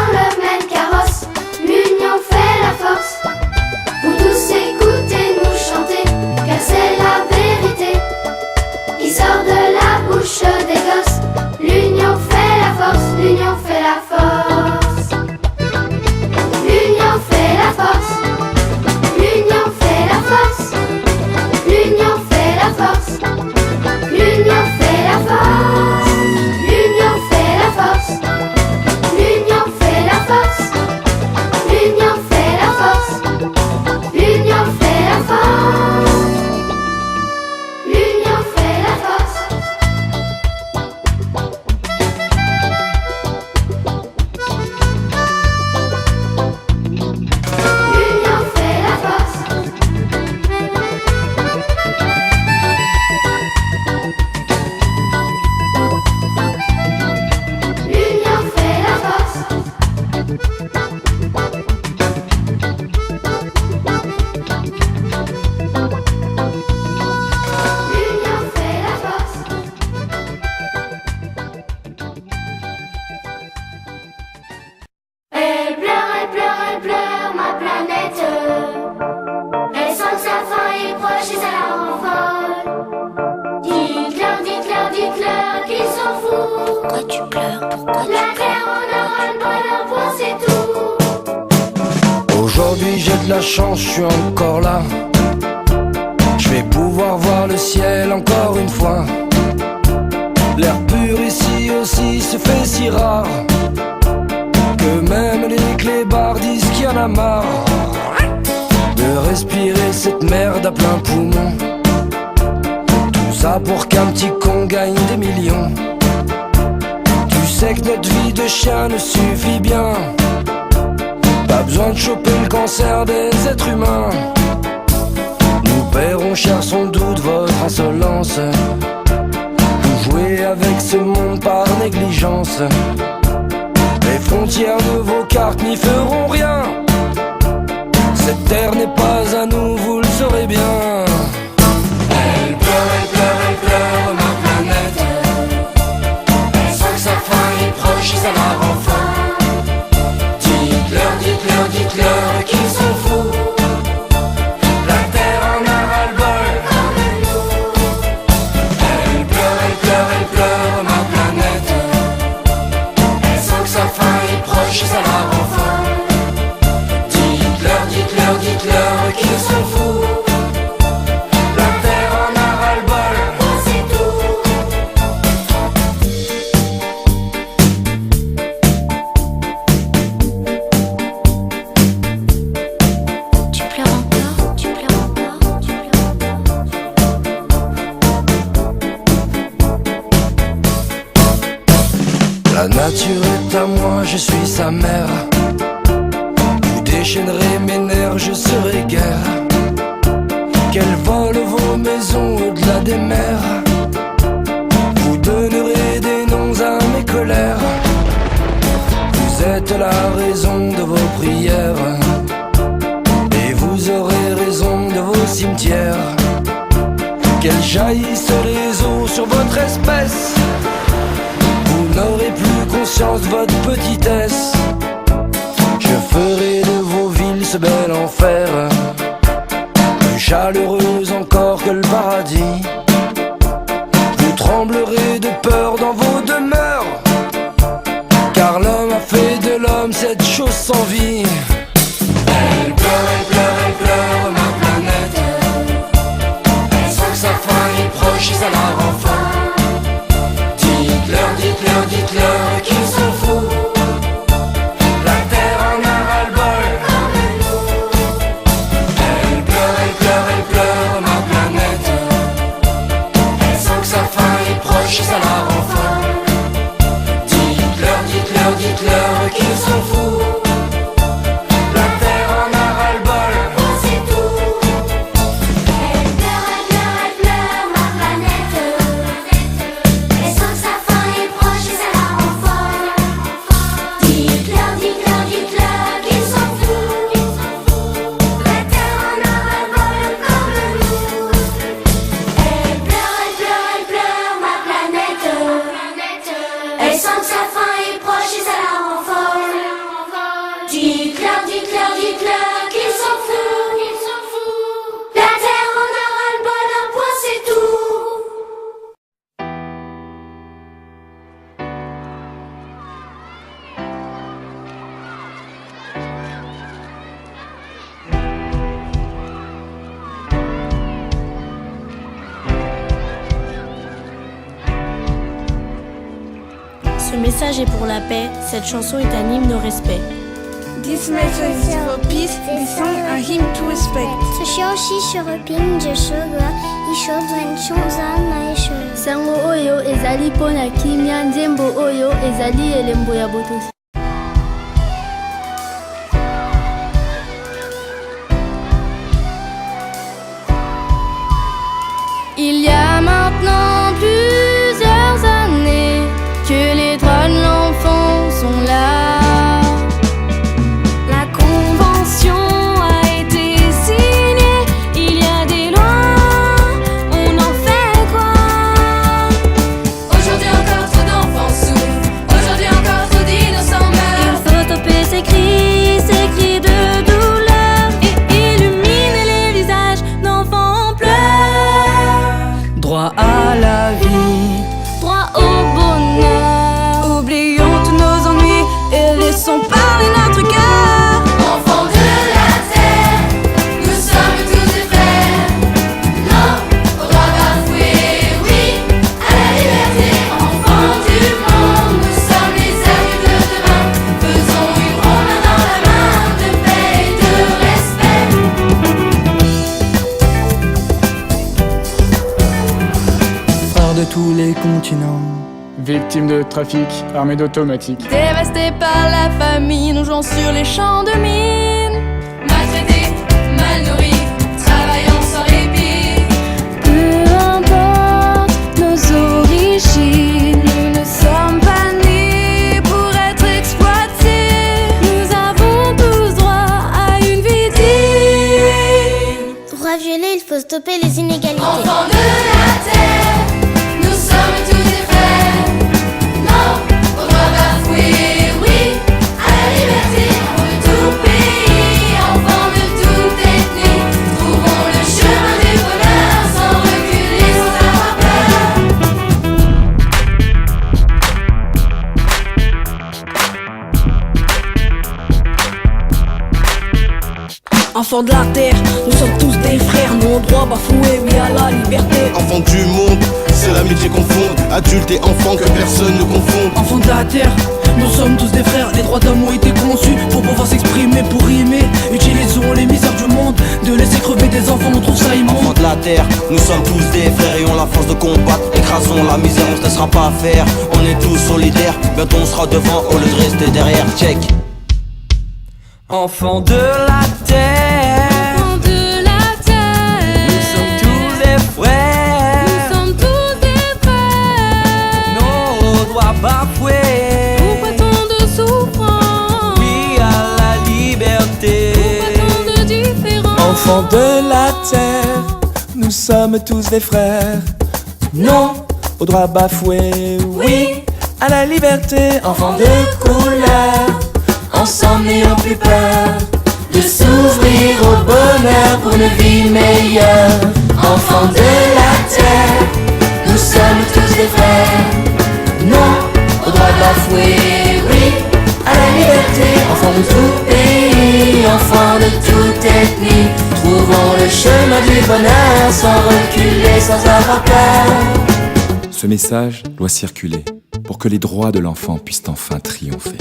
dans le même carrosse, l'union fait la force. Vous tous écoutez nous chanter, car c'est la vérité qui sort de la bouche des gosses. L'union fait la force, l'union fait la force. L'union fait la force. L'union fait la force. L'union fait la force. L'union fait la force. L'union fait la force. L'union fait la force. L'union fait la force. L'union fait la force. L'union fait la force. L'union fait la force. L'union fait la force. L'union fait la force. Elle pleure, ma planète. Elle sent que sa fin est proche et ça la rend folle. Dites-leur qu'ils s'en foutent. Pourquoi tu pleures? Pourquoi tu La terre en aura le bonheur pour c'est tout. Aujourd'hui j'ai de la chance, je suis encore là. Je vais pouvoir voir le ciel encore une fois. L'air pur ici aussi se fait si rare que même les clébards disent qu'il y en a marre de respirer cette merde à plein poumon. Tout ça pour qu'un petit con gagne des millions. Tu sais que notre vie de chien ne suffit bien. Pas besoin de choper le cancer des êtres humains. Nous paierons cher sans doute votre insolence. Vous jouez avec ce monde par négligence. Les frontières de vos cartes n'y feront rien. Cette terre n'est pas à nous, vous le saurez bien. Elle pleure, ma planète. Elle sent que sa fin est proche et ça la rend folle. Dites-leur qu'ils s'en foutent. La terre en a ras-le-bol. Elle pleure, ma planète. Elle sent que sa fin est proche et ça la rend folle. Dites-leur qu'ils s'en foutent. La terre en a ras-le-bol. C'est tout. Tu pleures encore? Tu pleures encore? Tu pleures encore? La nature est à moi, je suis sa mère. Vous déchaînerez mes nerfs, je serai guère. Qu'elle vole vos maisons au-delà des mers. Vous donnerez des noms à mes colères. Vous êtes la raison de vos prières. Et vous aurez raison de vos cimetières. Qu'elles jaillissent les eaux sur votre espèce. Vous n'aurez plus conscience de votre petitesse. Je ferai de vos villes ce bel enfer, plus chaleureuse encore que le paradis. Vous tremblerez de peur dans vos demeures, car l'homme a fait de l'homme cette chose sans vie. Elle pleure, ma planète. Elle sent que sa fin est proche et ça la rend folle. Dites-leur qu'ils s'en foutent. La terre en a ras-le-bol. Elle pleure, ma planète. Elle sent que sa fin est proche et ça la rend folle. Dites-leur qu'ils s'en foutent. La terre en a ras-le-bol. C'est tout. Elle pleure, ma planète. Elle sent que sa fin est proche et ça la rend folle. Dites-leur qu'ils s'en foutent. La terre en a ras-le-bol comme nous. Elle pleure, ma planète. Elle sent que sa fin est proche et ça la rend folle. Ce message est pour la paix, cette chanson est un hymne au respect. This message is for peace, this song a hymn to respect. 这消息是和平这首歌，一首尊重咱来说。 Sango oyo ezali pona kimia, nzembo oyo ezali elembo ya botosi. Il y a maintenant plusieurs années que les droits de l'enfant sont là. La convention a été signée, il y a des lois, on en fait quoi? Aujourd'hui encore trop d'enfants souffrent, aujourd'hui encore trop d'innocents meurent. Il faut stopper ces cris de douleur et illuminer les visages d'enfants en pleurs. Droit à la vie, Droit au bonheur. Oublions tous nos ennuis et laissons parler notre cœur. Enfants de la terre, nous sommes tous des frères. Non au droit bafoué, oui à la liberté. Enfants du monde, nous sommes les adultes de demain. Faisons une ronde main dans la main de paix et de respect. frères de tous les continents. Victimes de trafic, armées d'automatiques. Dévastés par la famine, jouant sur les champs de mines. Maltraités, mal nourris, travaillant sans répit. Peu importe nos origines, nous ne sommes pas nés pour être exploités. Nous avons tous droit à une vie digne. Droit violé, il faut stopper les inégalités. Enfants de la terre, nous sommes tous des frères. Non au droit bafoué, oui à la liberté. Enfants de tout pays, enfants de toute ethnie, trouvons le chemin du bonheur sans reculer, sans avoir peur. Enfants de la terre, nous sommes tous des frères, nos droits bafoués, oui à la liberté. Enfants du monde, c'est l'amitié qu'on fonde. Adultes et enfants, que personne ne confonde. Enfants de la terre, nous sommes tous des frères, les droits d'homme ont été conçus pour pouvoir s'exprimer, pour rimer. Utilisons les misères du monde, de laisser crever des enfants, on trouve ça immonde. Enfants de la terre, nous sommes tous des frères et on la force de combattre. Écrasons la misère, on se laissera pas faire. On est tous solidaires, bientôt on sera devant au lieu de rester derrière. Check. Enfants de la terre, Enfants de la terre, nous sommes tous des frères. nous sommes tous des frères. Nos droits bafoués, Pourquoi tant de souffrance? oui à la liberté. Pourquoi tant de différence? Enfants de la terre, nous sommes tous des frères. Non au droit bafoué, oui à la liberté. Enfants de couleur, ensemble n'ayons plus peur de s'ouvrir au bonheur pour une vie meilleure. Enfants de la terre, nous sommes tous des frères. Non au droit bafoué, oui à la liberté. Enfants de tout pays, enfants de toute ethnie, trouvons le chemin du bonheur sans reculer, sans avoir peur. Ce message doit circuler pour que les droits de l'enfant puissent enfin triompher.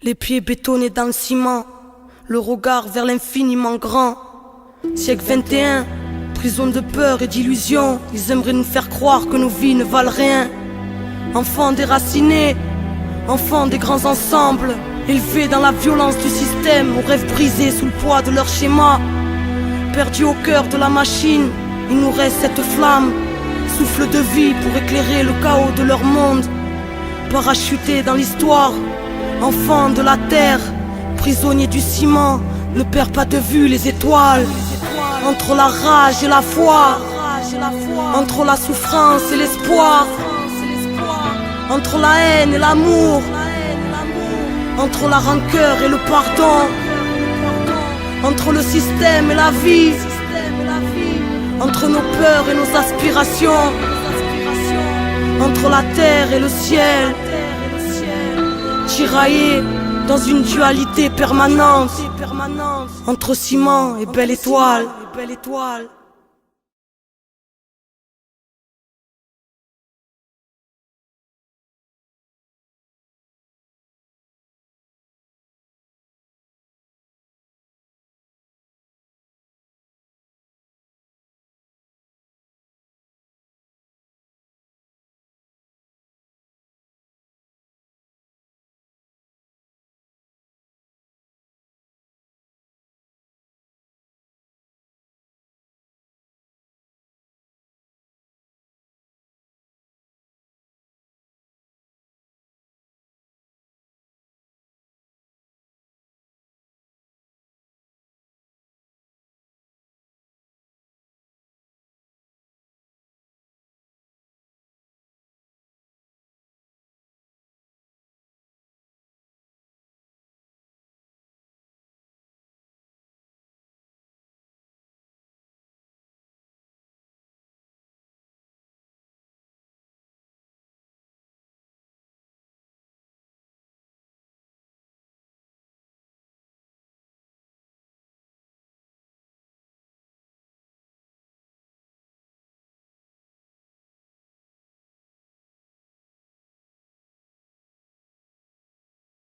Les pieds bétonnés dans le ciment, le regard vers l'infiniment grand. Siècle 21, prison de peur et d'illusion. Ils aimeraient nous faire croire que nos vies ne valent rien. Enfants déracinés, enfants des grands ensembles, élevés dans la violence du système, aux rêves brisés sous le poids de leur schéma. Perdus au cœur de la machine, il nous reste cette flamme, souffle de vie pour éclairer le chaos de leur monde. Parachutés dans l'histoire, enfants de la terre, prisonniers du ciment, ne perds pas de vue les étoiles. Entre la rage et la foi, entre la souffrance et l'espoir, entre la haine et l'amour, entre la rancœur et le pardon, entre le système et la vie, entre nos peurs et nos aspirations, entre la terre et le ciel, tiraillés dans une dualité permanente, entre ciment et belle étoile.